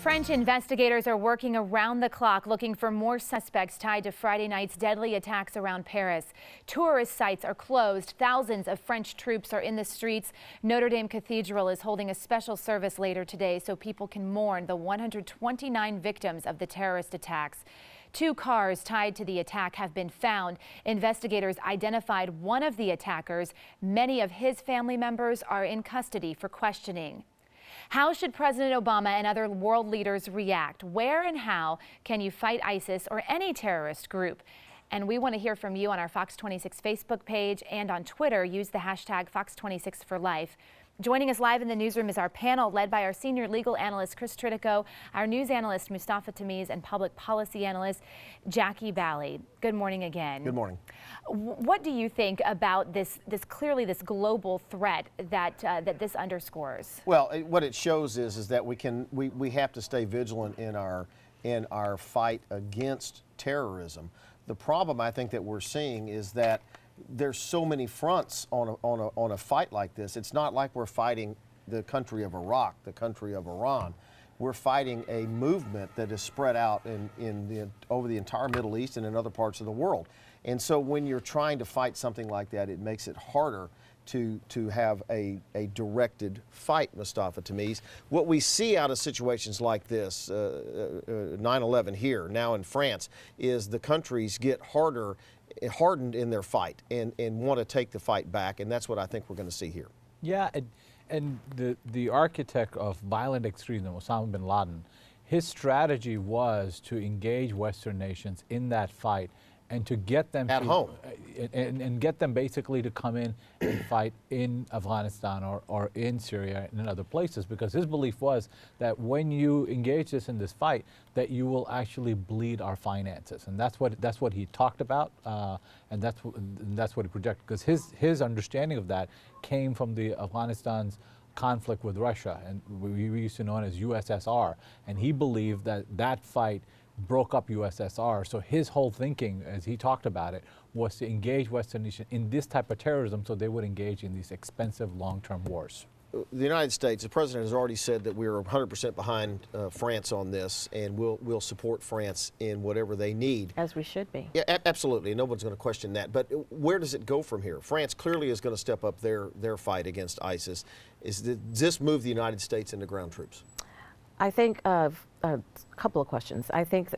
French investigators are working around the clock looking for more suspects tied to Friday night's deadly attacks around Paris. Tourist sites are closed. Thousands of French troops are in the streets. Notre Dame Cathedral is holding a special service later today so people can mourn the 129 victims of the terrorist attacks. 2 cars tied to the attack have been found. Investigators identified one of the attackers. Many of his family members are in custody for questioning. How should President Obama and other world leaders react? Where and how can you fight ISIS or any terrorist group? And we want to hear from you on our Fox 26 Facebook page and on Twitter. Use the hashtag Fox26forlife. Joining us live in the newsroom is our panel led by our senior legal analyst, Chris Tritico, our news analyst, Mustafa Tamiz, and public policy analyst, Jackie Bally. Good morning again. Good morning. What do you think about this clearly this global threat that this underscores? Well, what it shows is that we have to stay vigilant in our fight against terrorism. The problem I think that we're seeing is that there's so many fronts on a fight like this. It's not like we're fighting the country of Iraq, the country of Iran. We're fighting a movement that is spread out over the entire Middle East and in other parts of the world. And so when you're trying to fight something like that, it makes it harder to have a directed fight, Mustafa Tamiz. What we see out of situations like this, 9/11 here, now in France, is the countries get hardened in their fight and want to take the fight back, and that's what I think we're going to see here. Yeah, and the architect of violent extremism, Osama bin Laden, his strategy was to engage Western nations in that fight and to get them at home and get them basically to come in and fight in Afghanistan or in Syria and in other places, because his belief was that when you engage us in this fight, that you will actually bleed our finances, and that's what he talked about, and that's what he projected, because his understanding of that came from the Afghanistan's conflict with Russia, and we used to know it as USSR, and he believed that fight broke up USSR. So his whole thinking, as he talked about it, was to engage Western nations in this type of terrorism so they would engage in these expensive long-term wars. The United States, the president has already said that we're 100% behind France on this, and we'll support France in whatever they need. As we should be. Yeah, absolutely. No one's going to question that. But where does it go from here? France clearly is going to step up their fight against ISIS. Does this move the United States into ground troops? I think a couple of questions. I think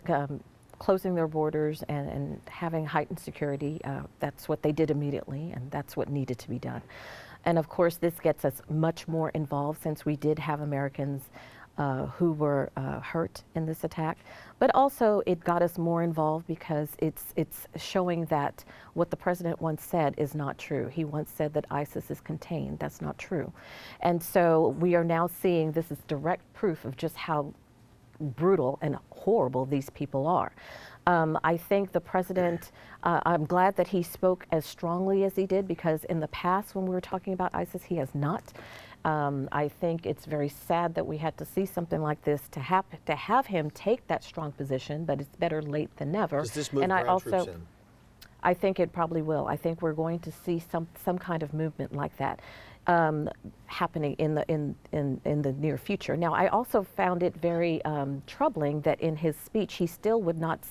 closing their borders and having heightened security, that's what they did immediately, and that's what needed to be done. And of course, this gets us much more involved, since we did have Americans who were hurt in this attack. But also it got us more involved because it's showing that what the president once said is not true. He once said that ISIS is contained. That's not true. And so we are now seeing this is direct proof of just how brutal and horrible these people are. I think the president, I'm glad that he spoke as strongly as he did, because in the past when we were talking about ISIS, he has not. I think it's very sad that we had to see something like this to have him take that strong position, but it's better late than never. Does this move ground troops in? I think it probably will. I think we're going to see some kind of movement like that happening in the near future. Now, I also found it very troubling that in his speech he still would not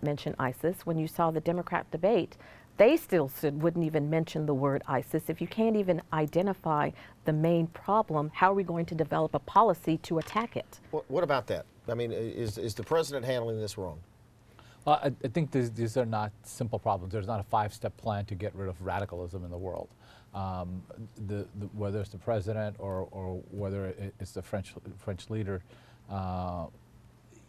mention ISIS. When you saw the Democrat debate, they still wouldn't even mention the word ISIS. If you can't even identify the main problem, how are we going to develop a policy to attack it? What about that? I mean, is the president handling this wrong? I think these are not simple problems. There's not a 5-step plan to get rid of radicalism in the world. Whether it's the president or whether it's the French leader,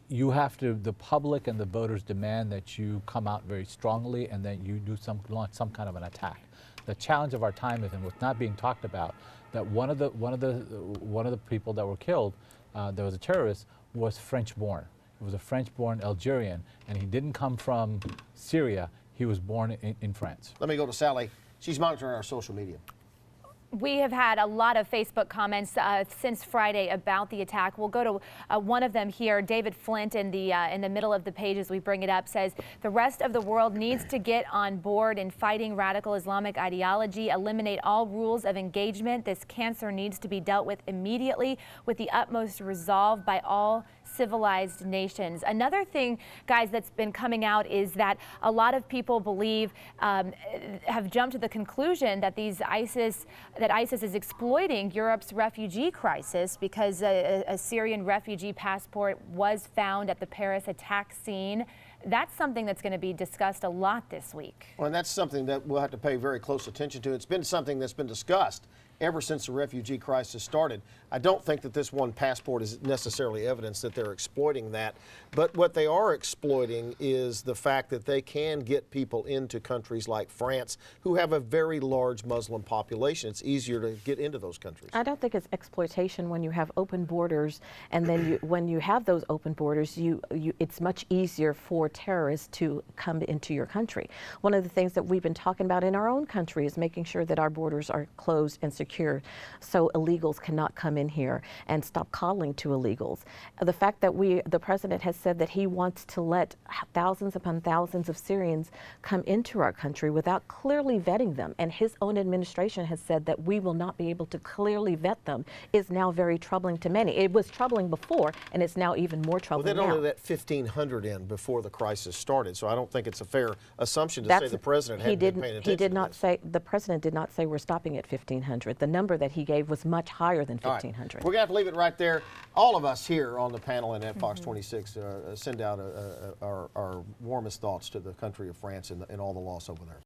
you have to, the public and the voters demand that you come out very strongly and that you do launch some kind of an attack. The challenge of our time is, and what's not being talked about, that one of the people that were killed, that was a terrorist, was French-born. He was a French-born Algerian, and he didn't come from Syria. He was born in France. Let me go to Sally. She's monitoring our social media. We have had a lot of Facebook comments since Friday about the attack. We'll go to one of them here. David Flint in the middle of the page as we bring it up says the rest of the world needs to get on board in fighting radical Islamic ideology, eliminate all rules of engagement. This cancer needs to be dealt with immediately with the utmost resolve by all civilized nations. Another thing, guys, that's been coming out is that a lot of people believe, have jumped to the conclusion that ISIS is exploiting Europe's refugee crisis because a Syrian refugee passport was found at the Paris attack scene. That's something that's going to be discussed a lot this week. Well, and that's something that we'll have to pay very close attention to. It's been something that's been discussed ever since the refugee crisis started. I don't think that this one passport is necessarily evidence that they're exploiting that, but what they are exploiting is the fact that they can get people into countries like France who have a very large Muslim population. It's easier to get into those countries. I don't think it's exploitation when you have open borders, and then when you have those open borders, it's much easier for terrorists to come into your country. One of the things that we've been talking about in our own country is making sure that our borders are closed and secure so illegals cannot come in here, and stop calling to illegals. The fact that the president has said that he wants to let thousands upon thousands of Syrians come into our country without clearly vetting them, and his own administration has said that we will not be able to clearly vet them, is now very troubling to many. It was troubling before, and it's now even more troubling now. Well, they'd only let 1,500 in before the crisis started, so I don't think it's a fair assumption to say the president hadn't been paying attention. He did not say, the president did not say we're stopping at 1,500. The number that he gave was much higher than 1,500. We're going to have to leave it right there. All of us here on the panel and at Fox 26 send out our warmest thoughts to the country of France and all the loss over there.